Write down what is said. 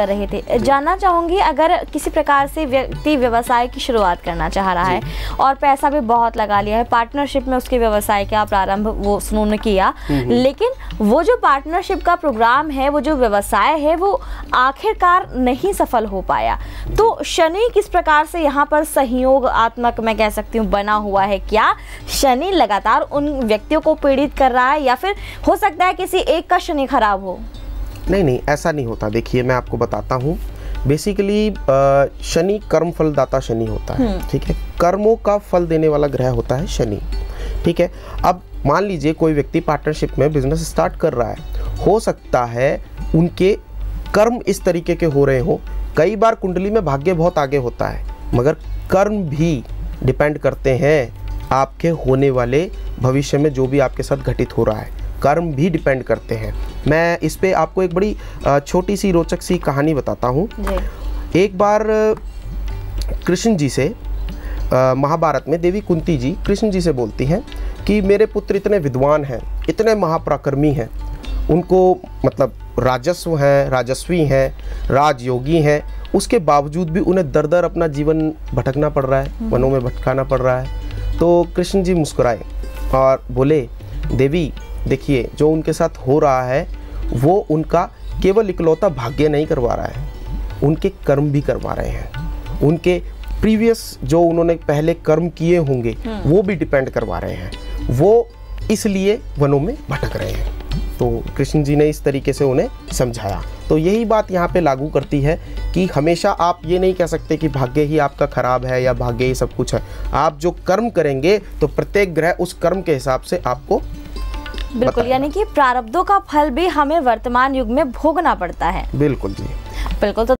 कर रहे थे। जानना चाहूँगी, अगर किसी प्रकार से व्यक्ति व्यवसाय की शुरुआत करना चाह रहा है और पैसा भी बहुत लगा लिया है, पार्टनरशिप में उसके व्यवसाय का प्रारंभ वो उन्होंने किया, लेकिन वो जो पार्टनरशिप का प्रोग्राम है, वो जो व्यवसाय है, वो आखिरकार नहीं सफल हो पाया, तो शनि किस प्रकार से यहाँ पर सहयोगात्मक मैं कह सकती हूँ बना हुआ है? क्या शनि लगातार उन व्यक्तियों को पीड़ित कर रहा है या फिर हो सकता है किसी एक का शनि खराब हो? नहीं, ऐसा नहीं होता। देखिए, मैं आपको बताता हूँ। बेसिकली शनि कर्म फलदाता शनि होता है, ठीक है। कर्मों का फल देने वाला ग्रह होता है शनि, ठीक है। अब मान लीजिए कोई व्यक्ति पार्टनरशिप में बिजनेस स्टार्ट कर रहा है, हो सकता है उनके कर्म इस तरीके के हो रहे हो। कई बार कुंडली में भाग्य बहुत आगे होता है, मगर कर्म भी डिपेंड करते हैं आपके होने वाले भविष्य में जो भी आपके साथ घटित हो रहा है, कर्म भी डिपेंड करते हैं। मैं इस पे आपको एक बड़ी छोटी सी रोचक सी कहानी बताता हूँ। एक बार कृष्ण जी से महाभारत में देवी कुंती जी कृष्ण जी से बोलती हैं कि मेरे पुत्र इतने विद्वान हैं, इतने महापराक्रमी हैं, उनको मतलब राजस्व हैं, राजस्वी हैं, राजयोगी हैं, उसके बावजूद भी उन्हें दर दर अपना जीवन भटकना पड़ रहा है, वनों में भटकाना पड़ रहा है। तो कृष्ण जी मुस्कुराए और बोले, देवी देखिए, जो उनके साथ हो रहा है वो उनका केवल इकलौता भाग्य नहीं करवा रहा है, उनके कर्म भी करवा रहे हैं। उनके प्रीवियस जो उन्होंने पहले कर्म किए होंगे वो भी डिपेंड करवा रहे हैं, वो इसलिए वनों में भटक रहे हैं। तो कृष्ण जी ने इस तरीके से उन्हें समझाया। तो यही बात यहाँ पे लागू करती है कि हमेशा आप ये नहीं कह सकते कि भाग्य ही आपका खराब है या भाग्य ही सब कुछ है। आप जो कर्म करेंगे तो प्रत्येक ग्रह उस कर्म के हिसाब से आपको बिल्कुल, यानी कि प्रारब्धों का फल भी हमें वर्तमान युग में भोगना पड़ता है। बिल्कुल जी, बिल्कुल। तो